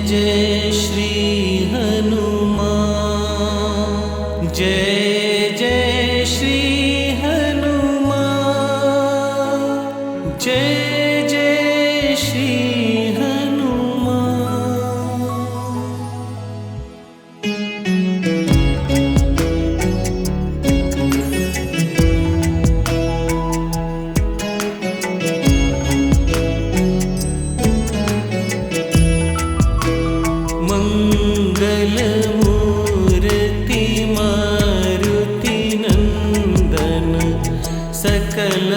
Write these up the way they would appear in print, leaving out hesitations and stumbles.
जय श्री हनुमान। जय जय श्री हनुमान। जय जय श्री हनुमान। मंगलमूर्ति मारुति नंदन सकल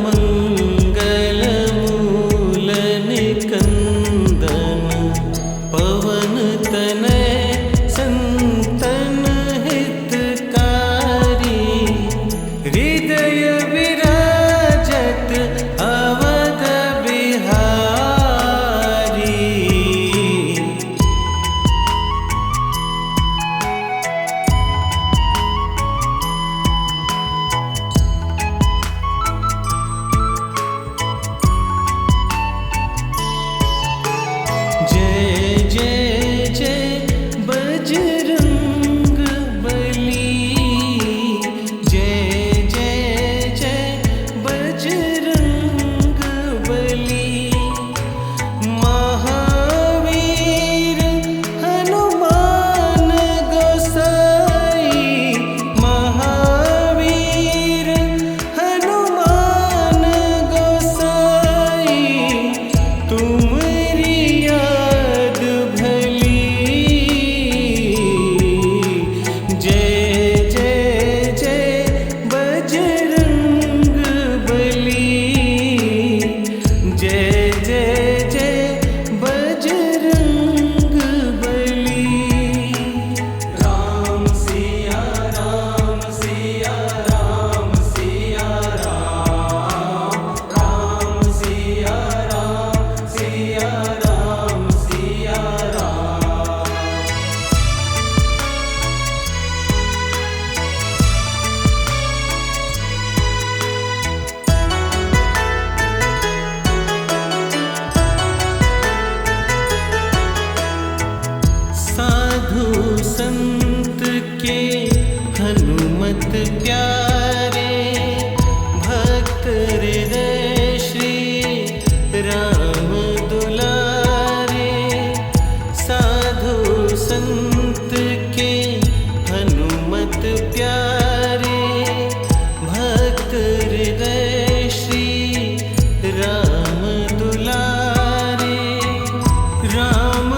मंगल मूल निकंदन पवन तनय संतन हितकारी हृदय विराजत अवध बिहारी। साधु संत के हनुमत प्यारे भक्त हृदय श्री राम दुलारे। साधु संत के हनुमत प्यारे भक्त हृदय श्री राम दुलारे। राम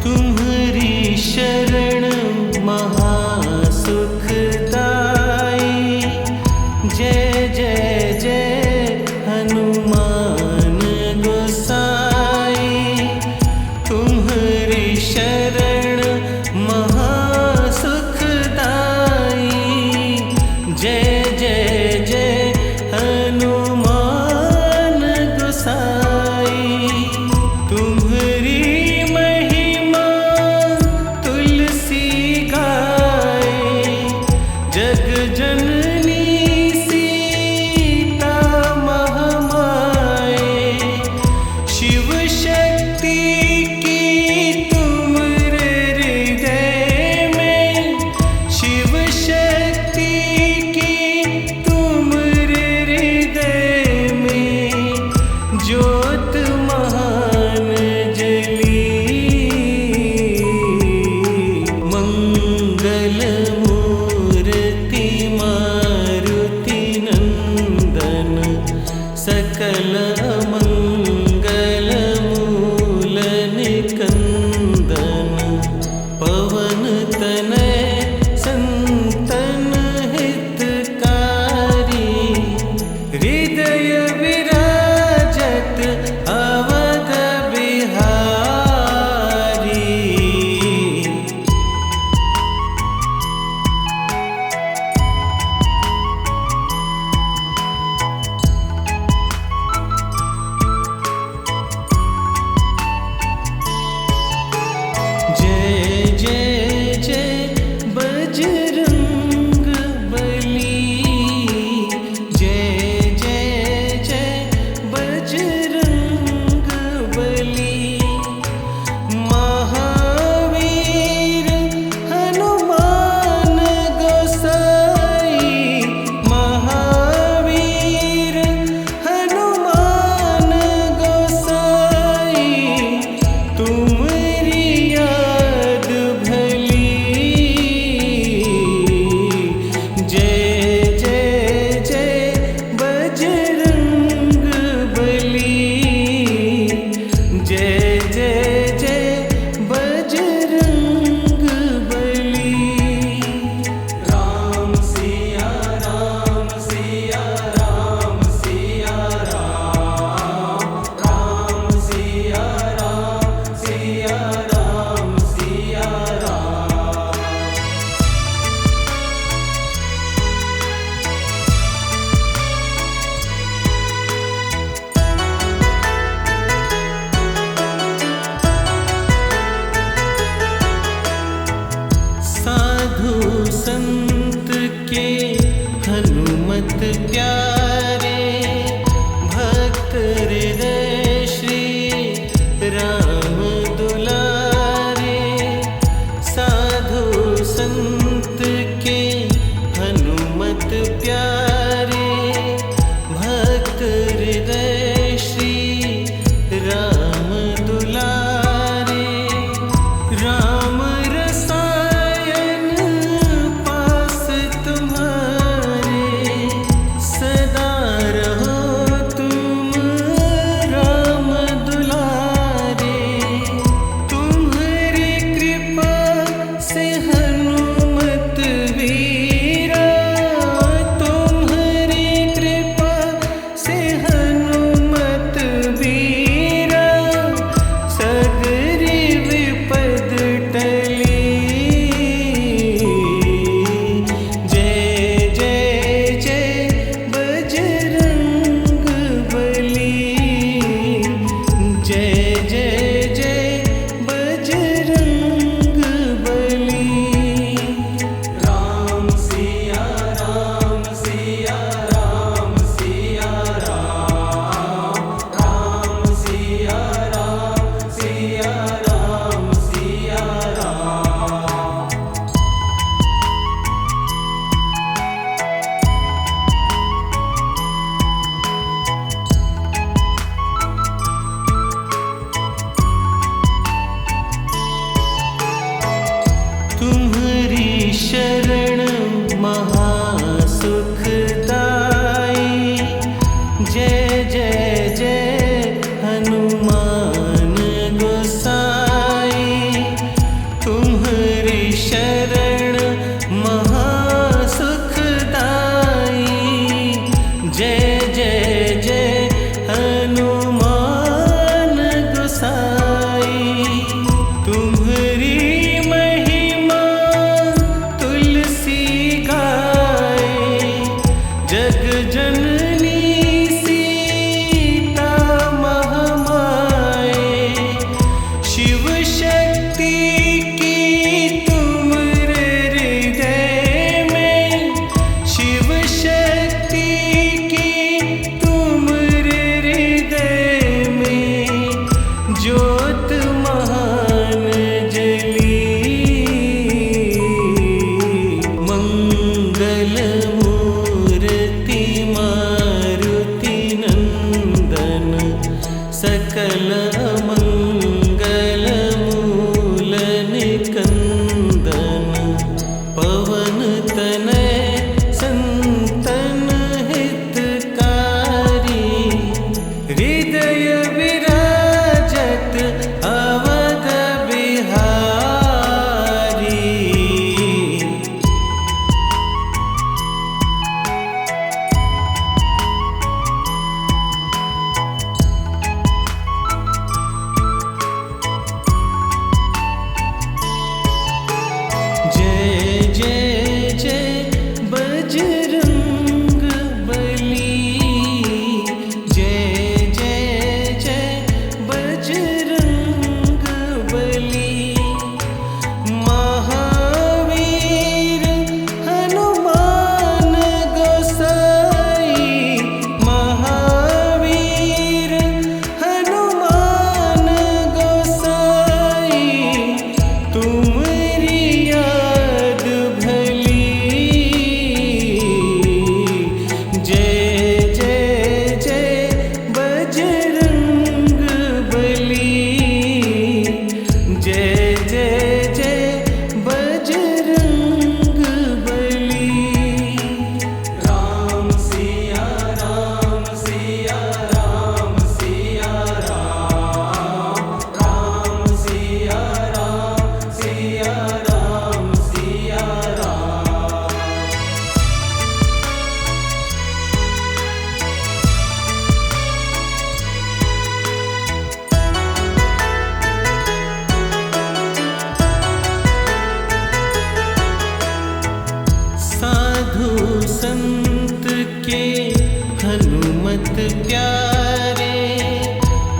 तुम्हारी शरण महासुखदाई। जय जय जय हनुमान गोसाई। तुम्हारी शरण महासुखदाई। जय जय जय हनुमान गोसाई। तुम्हारी महिमा तुलसी गा के हनुमत प्यारे, भक्त हृदय श्री राम दुलारे। साधु संत के हनुमत प्यारे, भक्त हृदय श्री राम दुलारे। राम रसायन पास तुम्हारे, सदा रहो तुम राम दुलारे। तुम्हारी कृपा से हनुमत वीरा, तुम्हारी कृपा से हनुमत वीरा। सगरी विपद टली, जय जय जय बजरंग बली। जय जय जय बजरंग बली। राम सिया राम सिया राम सिया राम, राम सिया राम सिया राम सिया राम। तुम्हारी शरण महासुखदाई। जय जय जय हनुमान गोसाई। तुम्हारी शरण महासुखदाई। जय जय जय हनुमान गोसाई। तुम्हारी महिमा तुलसी गाए, जग जननी सीता महामाए। शिव शक्ति की तुम हृदय में, शिव शक्ति की तुम हृदय में। ज्योत महान जली, मंगल मूर्ति मारुति नंदन। सकल मंगल मूल निकंदन। पवन तनय संतन हितकारी। हृदय विराजत अवध बिहारी। जय जय जय बजरंग बली। जय जय जय बजरंग बली। महावीर हनुमान गोसाई। महावीर हनुमान गोसाई। तुम्हारी याद भली। जय जय जय बजरंग बली। जय जय जय बजरंग बली। राम सिया राम सिया राम सिया राम, राम सिया राम सिया राम सिया राम। साधु संत के हनुमत प्यारे,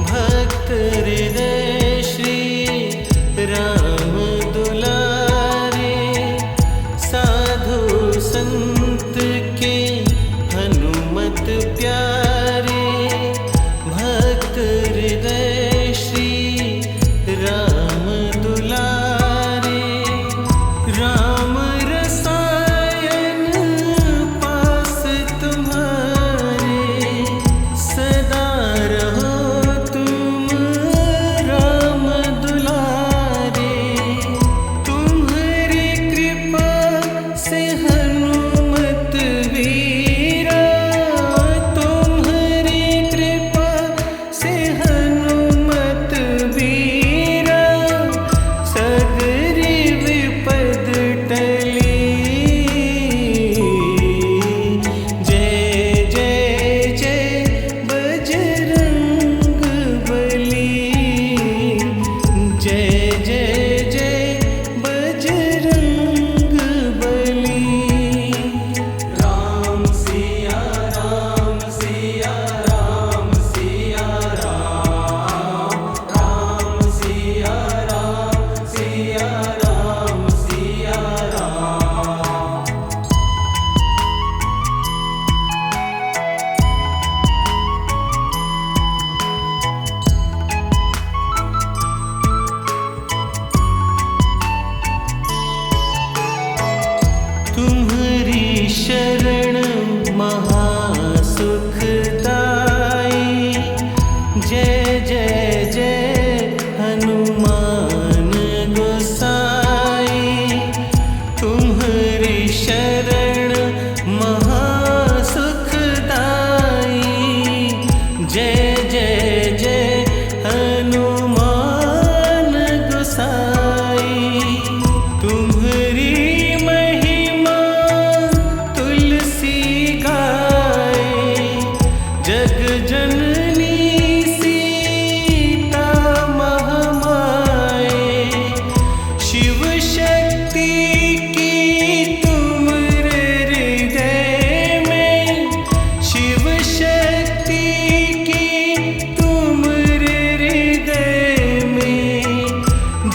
भक्त हृदय श्री राम दुलारे। साधु संत गोसाई तुम्हारी शरण महासुखदाई। जय जय जय हनुमान गोसाई। तुम्हारी महिमा तुलसी गाए, जग जननी सीता महामाए। शिव शक्ति की तुम्हारे हृदय में, शिव शक्ति की तुम्हारे हृदय में,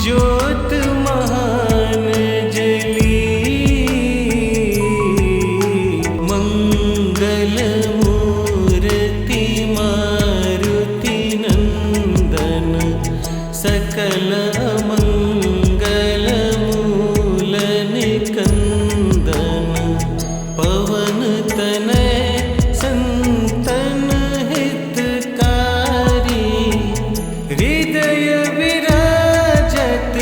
ज्योत महान जली। मंगल मूर्ति मारुति नंदन, सकल मंगल मूल निकंदन। पवन तनय संतन हितकारी, हृदय विराजत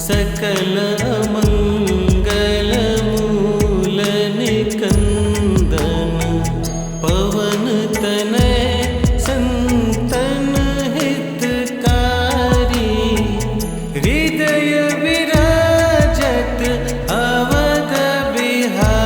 सकल मंगल मूल निकंदन पवन तनय संतन हितकारी हृदय विराजत अवध बिहारी।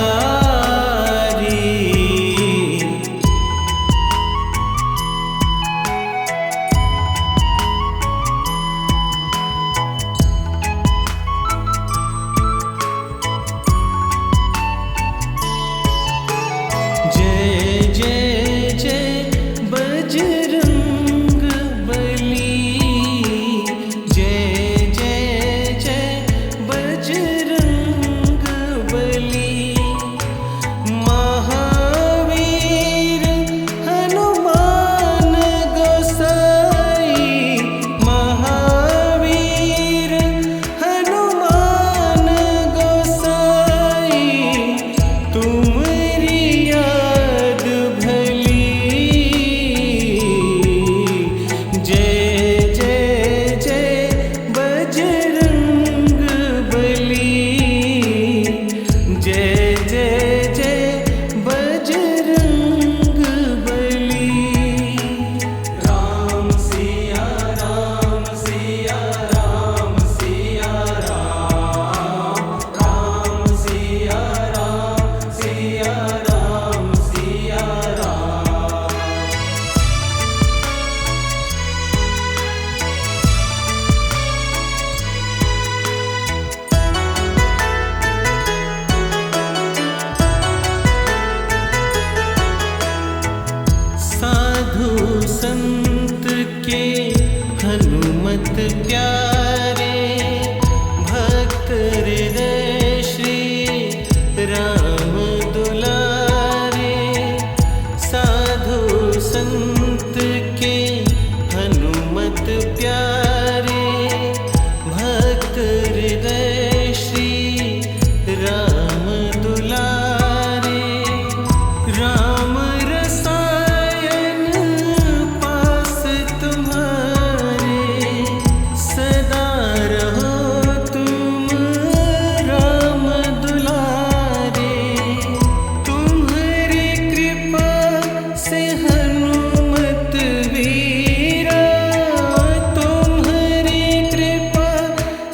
जय जय जय बजरंग बली, जय जय जय बजरंग बली। महावीर हनुमान गोसाई, महावीर हनुमान गोसाई, तुम्हारी याद भली। जय जय जय बजरंग बली, जय जय जय बजरंग बली। राम सिया राम सिया राम सिया राम, राम सिया राम सिया राम सिया राम। साधु संत के हनुमत प्यारे, भक्त हृदय श्री राम दुलारे। साधु संत के हनुमत प्यारे, भक्त हृदय श्री राम दुलारे। राम रसायन पास तुम्हारे, सदा रहो तुम राम दुलारे। तुम्हारी कृपा से हनुमत वीरा, तुम्हारी कृपा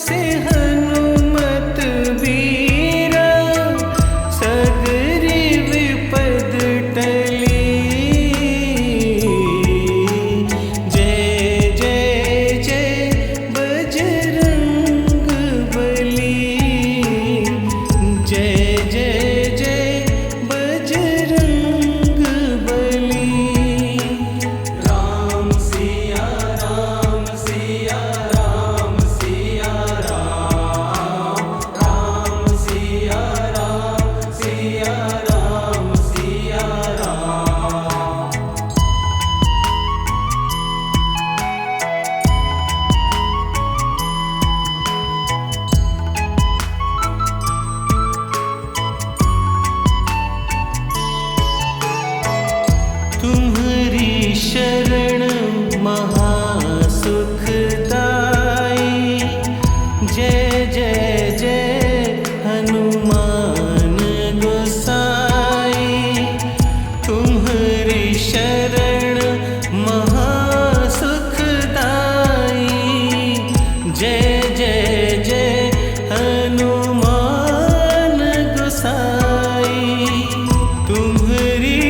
से हनुमत वीरा। सगरी विपद टली। जय जय जय बजरंग बली, जय जय जय बजरंग बली। राम सिया राम सिया राम सिया राम, राम सिया राम सिया राम सिया राम। तुम्हारी शरण महासुखदाई, जय जय जय हनुमान गोसाई। तुम्हारी शरण महासुखदाई, जय जय जय हनुमान गोसाई। तुम्हारी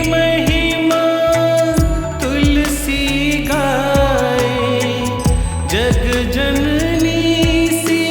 महिमा तुलसी गाए, जग जननी सी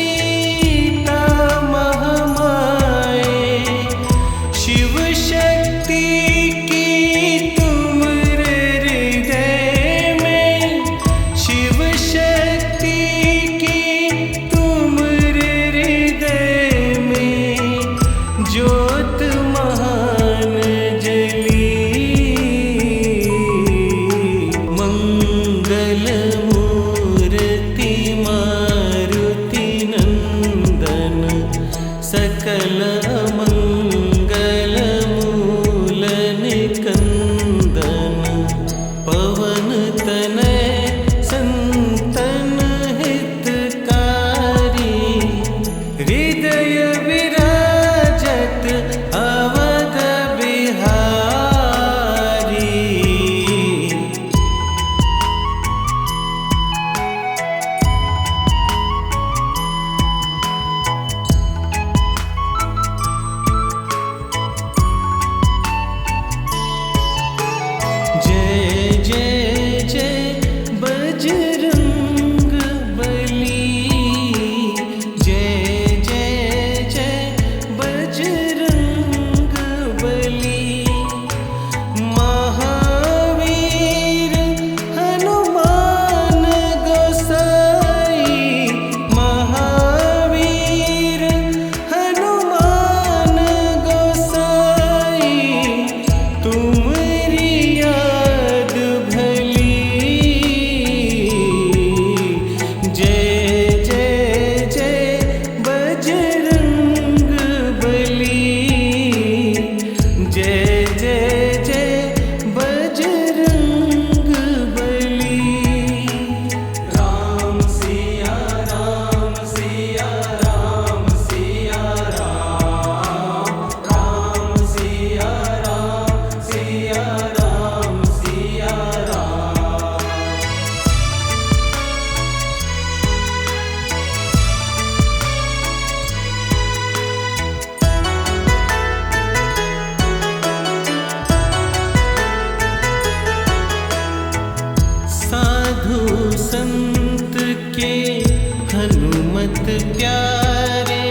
प्यारे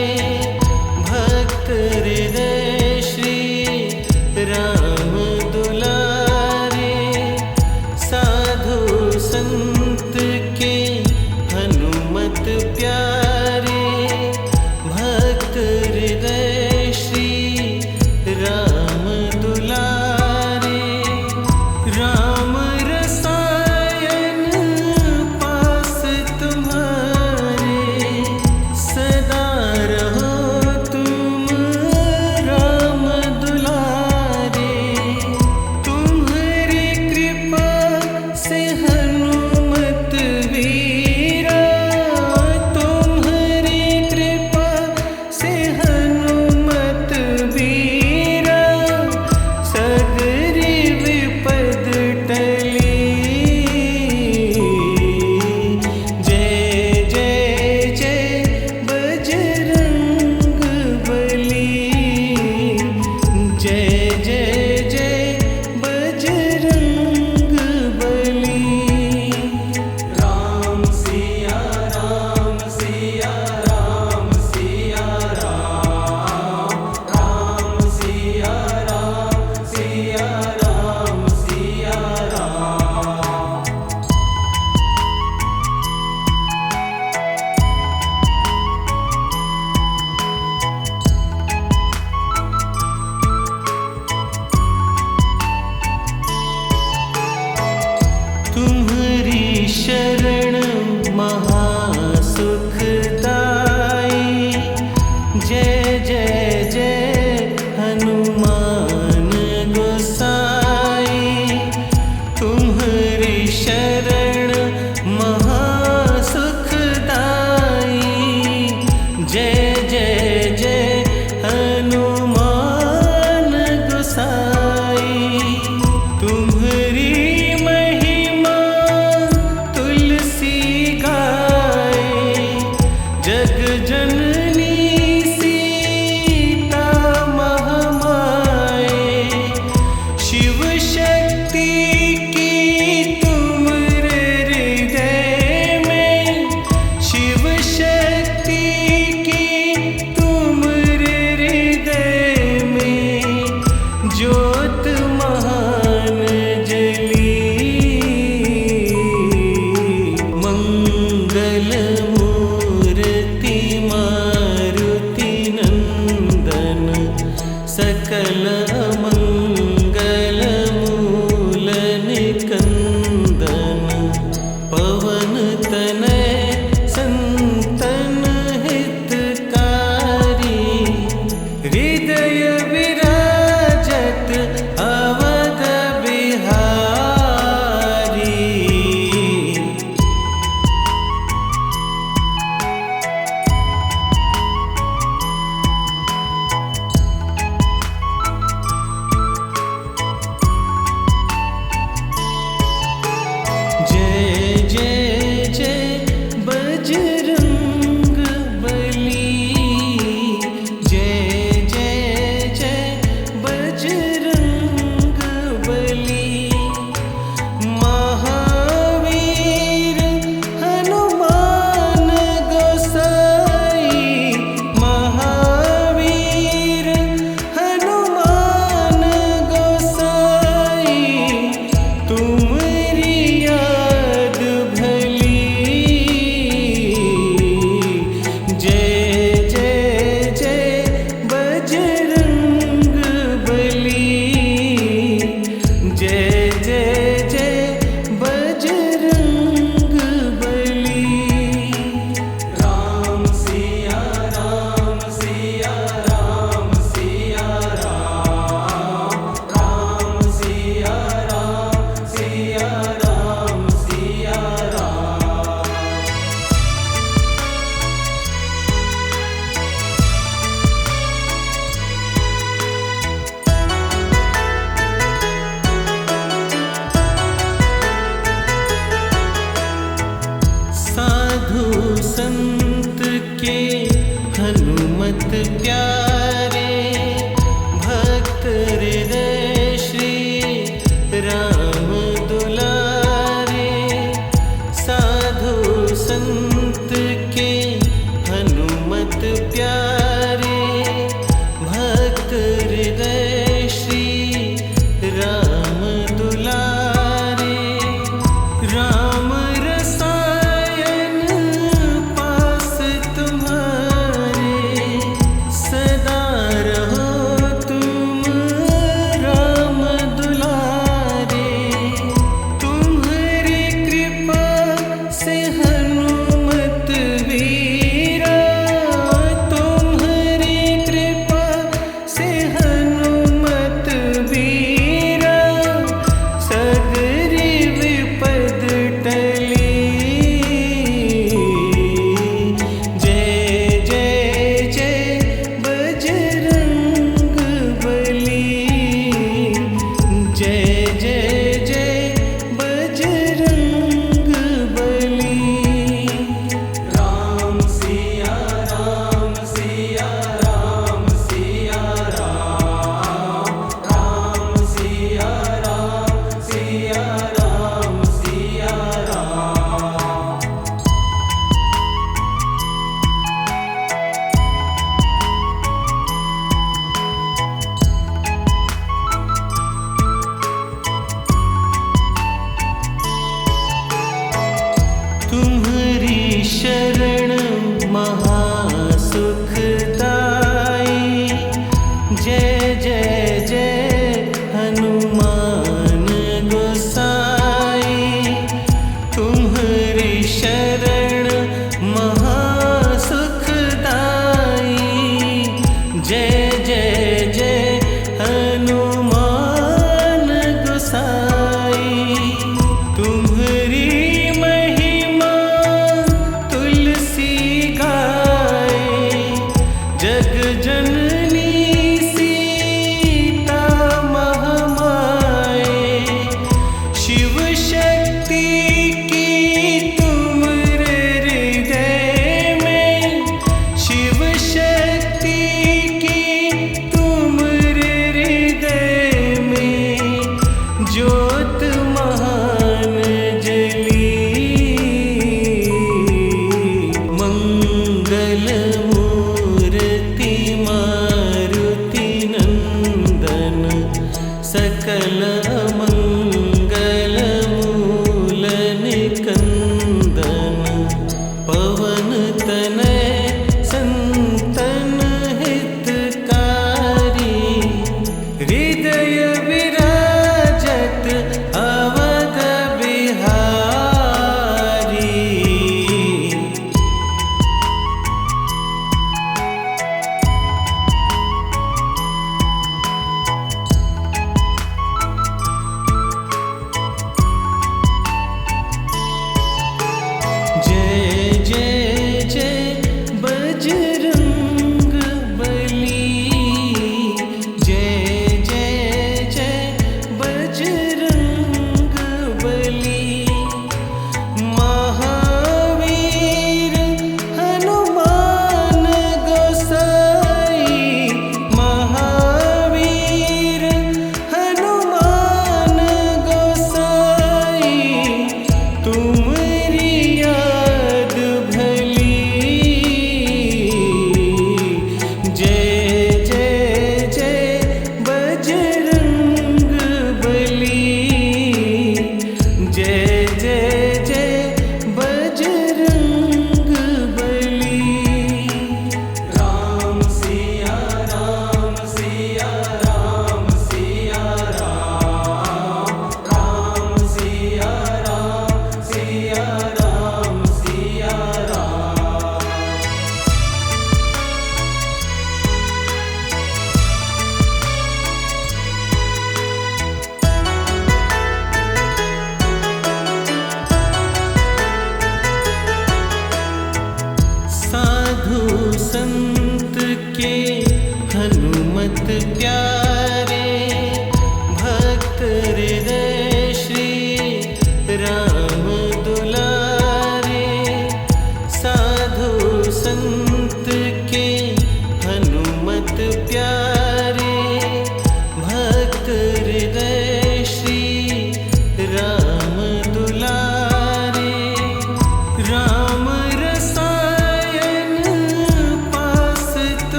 भक्त हृदय श्री राम दुलारे, साधु संत के हनुमत प्यारे भक्त हृदय श्री राम दुलारे। राम रसायन पास तुम्हारे, सदा रहो तुम राम दुलारे। तुम्हारी कृपा से हनुमत वीरा, तुम्हारी कृपा से हनुमत वीरा, सगरी विपद टली। जय जय जय बजरंग बली, जय जय जय बजरंग बली। राम सिया राम सिया राम सिया राम, राम सिया राम सिया राम सिया राम। तुम्हारी शरण महासुखदाई, जय जय जय हनुमान गोसाई। तुम्हारी शरण महासुखदाई, जय जय जय हनुमान गोसाई। तुम्हारी महिमा तुलसी गाए, जग जननी सीता महामाए। शिव शक्ति की तुम हृदय में, शिव शक्ति की तुम हृदय में, ज्योत महान जली। मंगल मूर्ति मार प्यारे भक्त हृदय श्री राम दुलारे। राम रसायन पास तुम्हारे सदा रहो तुम राम दुलारे। तुम्हारी कृपा से हनुमत वीरा तुम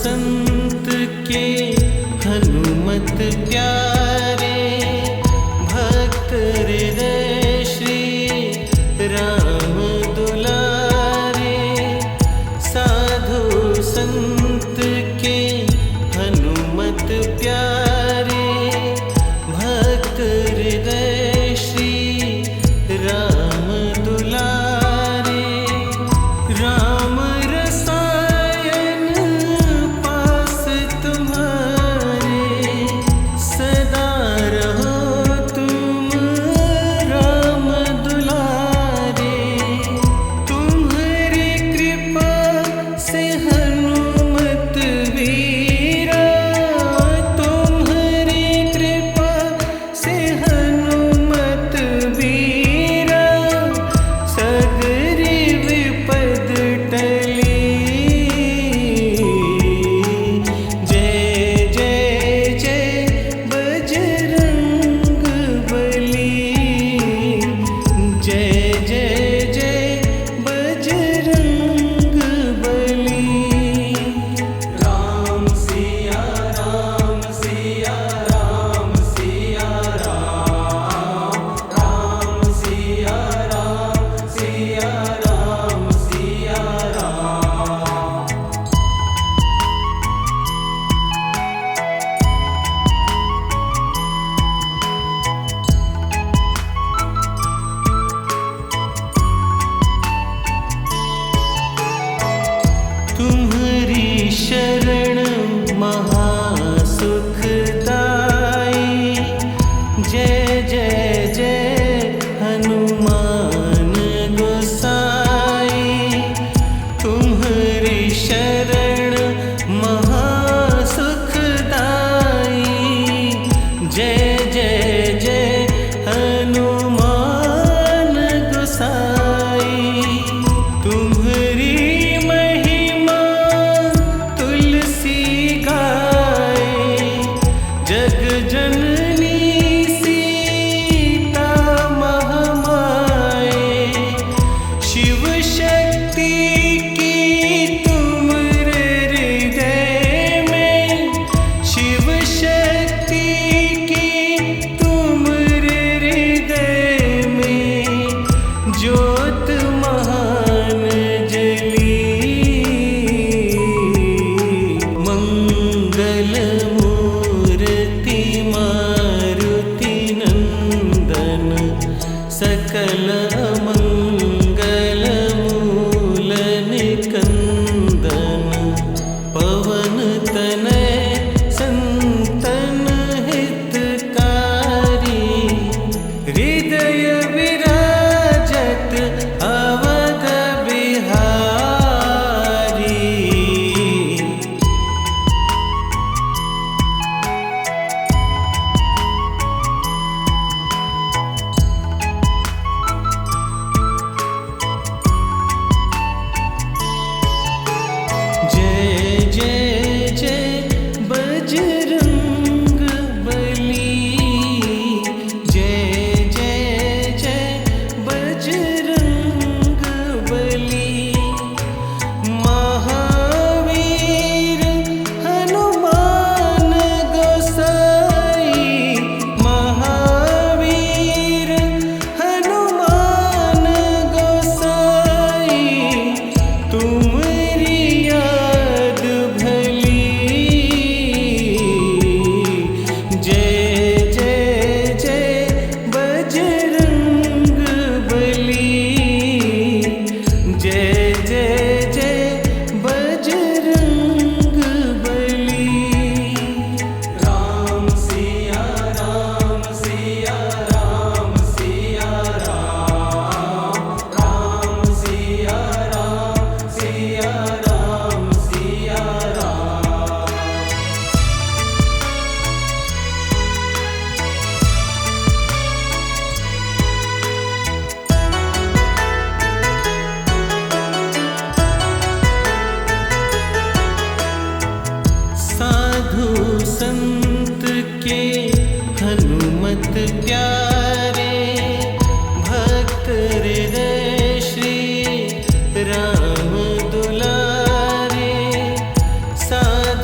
संत के हनुमत प्यारे, भक्त हृदय श्री राम दुलारे। साधु संत के हनुमत प्यारे, भक्त हृदय श्री राम दुलारे। राम रसायन पास तुम्हारे, सदा रहो तुम राम दुलारे। तुम्हारी कृपा से हनुमत वीरा, तुम्हारी कृपा से हनुमत वीरा। सगरी विपद टली, जय जय जय बजरंग बली। जय जय जय बजरंग बली। राम सिया राम सिया राम सिया राम, राम सिया राम सिया राम सिया राम। तुम्हारी शरण महासुखदाई। जय जय जय हनुमान गोसाई। तुम्हारी शरण महासुखदाई। जय जय जय हनुमान गोसाई। तुम्हारी महिमा तुलसी गाए, जग जननी सीता महामाए। शिव शक्ति की तुम हृदय में, शिव शक्ति की तुम हृदय में। ज्योत महान जली, मंगल मूर्ति मारुति नंदन। सकल मंगल मूल निकंदन। पवन तनय संतन हितकारी। हृदय विराजत अवध बिहारी। जय जय जय बजरंग बली। जय जय जय बजरंग बली। महावीर हनुमान गोसाई। महावीर हनुमान गोसाई। तुम्हारी याद भली। जय जय जय बजरंग बली। जय जय जय बजरंग बली। राम सिया राम सिया राम सिया राम, राम सिया राम सिया राम सिया राम। साधु संत के हनुमत प्यारे, भक्त हृदय श्री राम दुलारे। साधु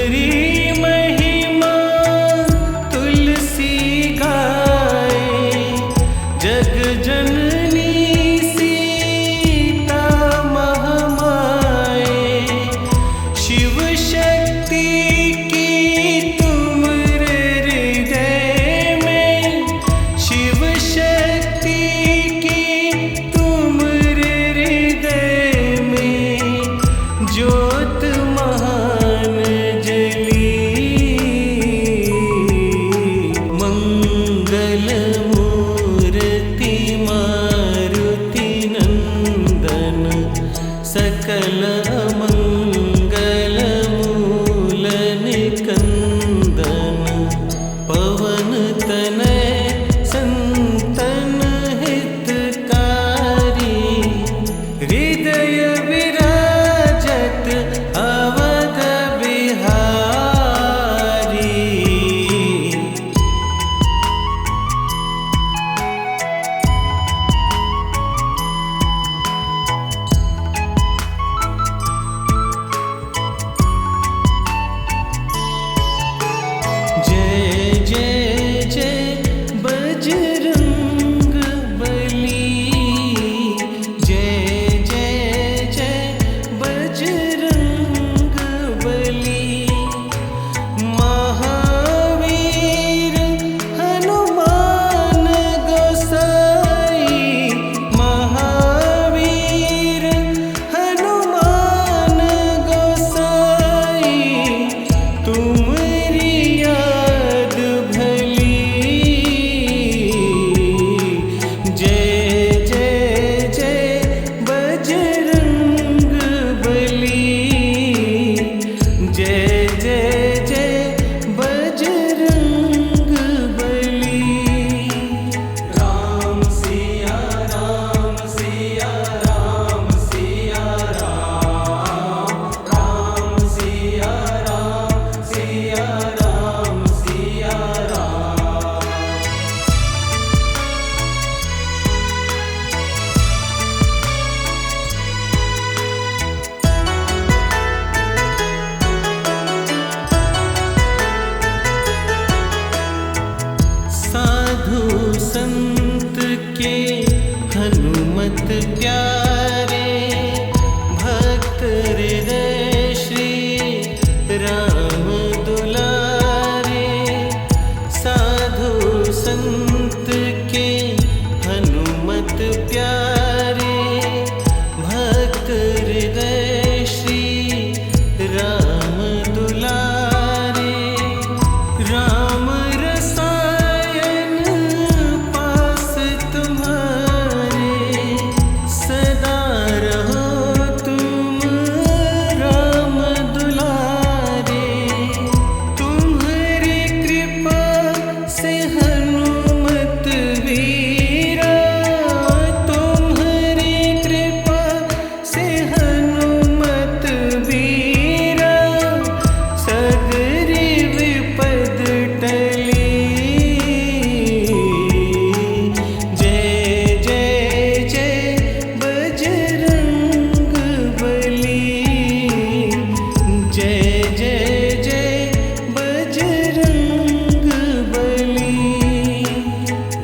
तुम्हारी महिमा तुलसी गाए, जग जननी सीता महामाए। शिव शक्ति की तुम हृदय में, शिव शक्ति की तुम हृदय में, ज्योत महान जली। मंगल मूर्ति मारुति नंदन, सकल मंगल मूल निकंदन। पवन तनय संतन हितकारी, हृदय विराजत अवध बिहारी। जय जय जय बजरंग बली, जय जय जय बजरंग बली। महावीर हनुमान गोसाई, महावीर हनुमान गोसाई। तुम्हारी याद भली, जय जय जय बजरंग बली, जय जय जय बजरंग बली। राम सिया राम सिया राम सिया राम, राम सिया राम सिया राम सिया राम। साधु संत के हनुमत प्यारे, भक्त हृदय श्री राम दुलारे। साधु संत के हनुमत प्यारे, भक्त हृदय श्री राम दुलारे। राम रसायन पास तुम्हारे, सदा रहो तुम राम दुलारे। तुम्हारी कृपा से हनुमत वीरा, तुम्हारी कृपा से हनुमत वीरा। सगरी विपद टली, जय जय जय बजरंग बली, जय जय जय बजरंग बली।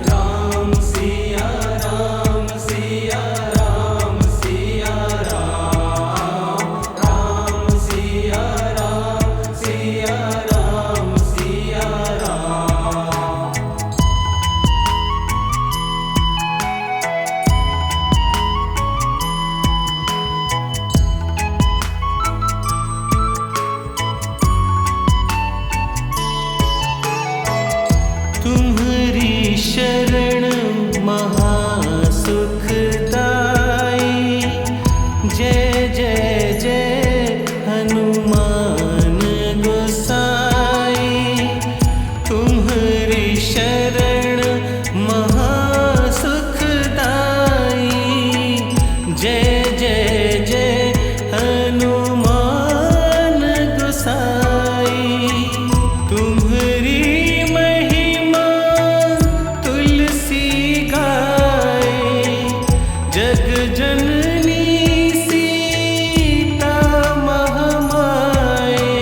राम सिया राम सिया राम सिया राम, राम सिया राम सिया राम सिया राम। तुम्हारी शरण महासुखदाई, जय जय जय हनुमान गोसाई। तुम्हारी शरण महासुखदाई, जय जय जय हनुमान गोसाई। तुम्हारी महिमा तुलसी गाए, जग जननी सीता महामाए।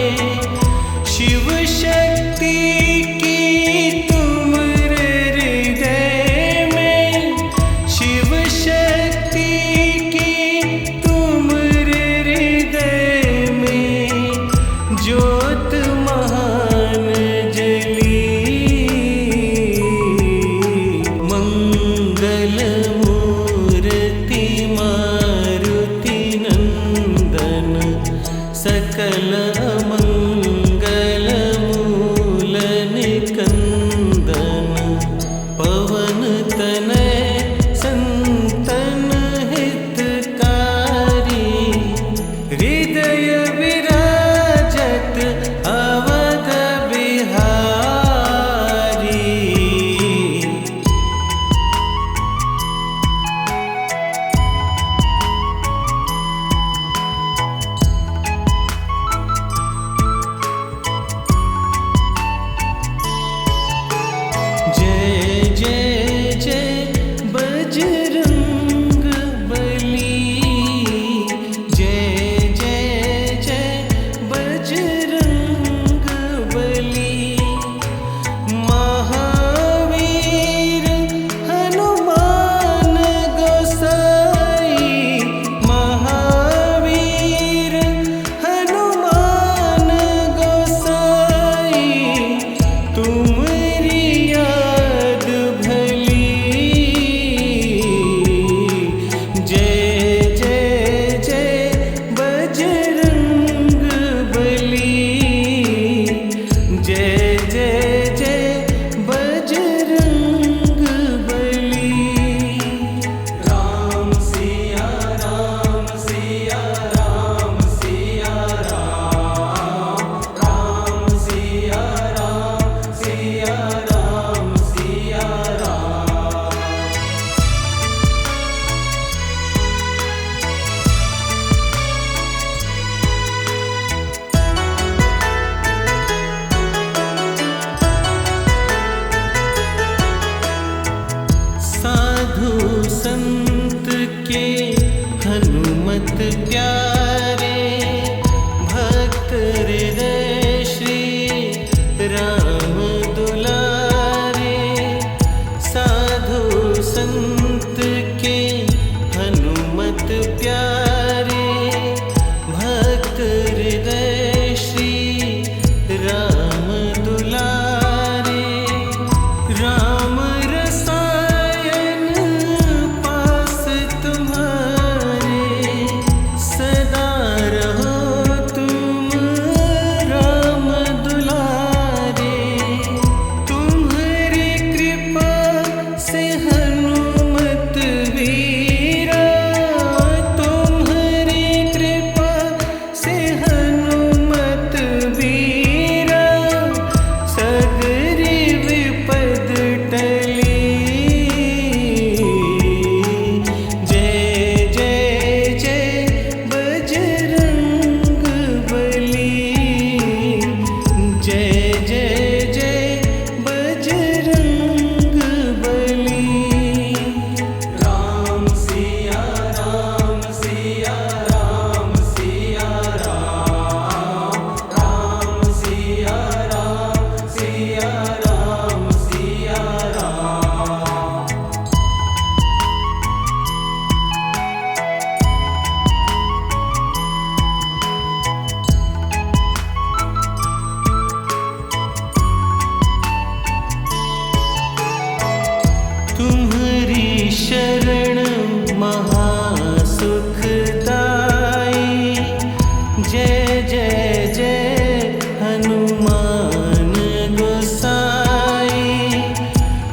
हनुमान गोसाई,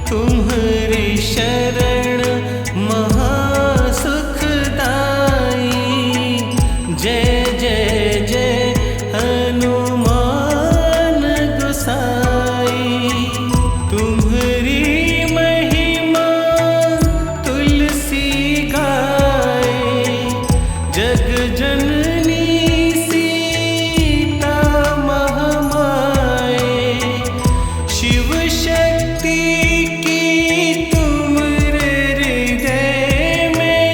तुम्हारी शरण महासुखदाई। जय जय जय हनुमान गोसाई, तुम्हारी महिमा तुलसी गाए। जग जननी सीता महामाए, शिव शक्ति की तुमरे हृदय में।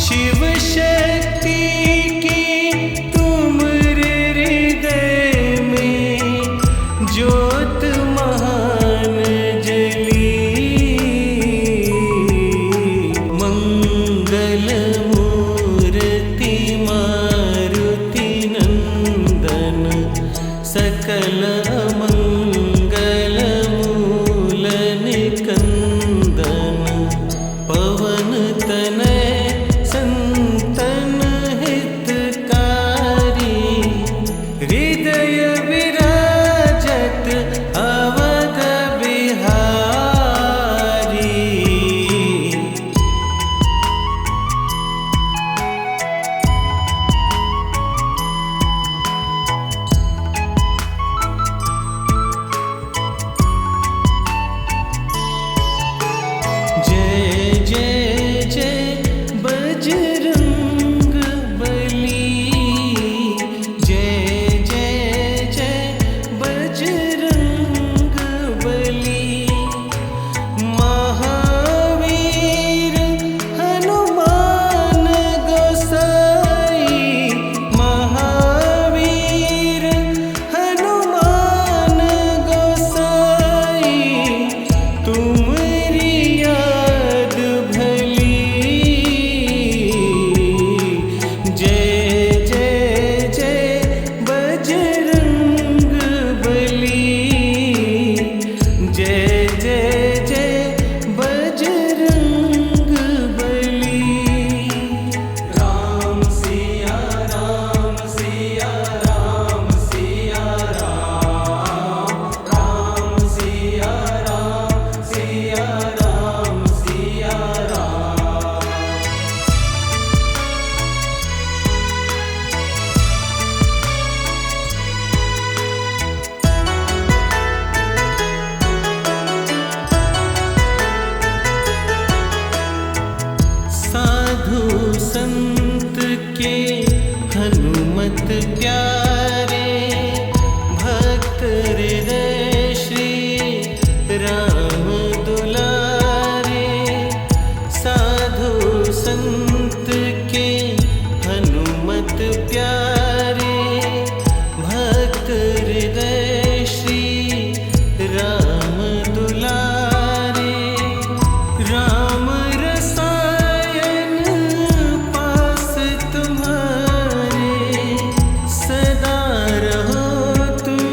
शिव शक्ति की तुमरे हृदय में, ज्योत महान जली। मंगल मूर्ति मारुति नंदन, सकल मंगल मूल निकंदन। पवन तनय संतन हितकारी, हृदय विराजत अवध बिहारी। जय जय जय बजरंग बली, जय जय जय बजरंग बली। महावीर हनुमान गोसाई, महावीर हनुमान गोसाई। तुम्हारी याद भली, जय जय जय बजरंग बली। जय जय जय बजरंग बली। राम सिया राम सिया राम सिया राम, राम सिया राम सिया राम सिया राम। साधु संत के हनुमत प्यारे, भक्त हृदय श्री राम दुलारे। साधु संत के हनुमत प्यारे, भक्त हृदय श्री राम दुलारे। राम रसायन पास तुम्हारे, सदा रहो तुम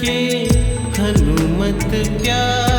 के हनुमत प्यारे।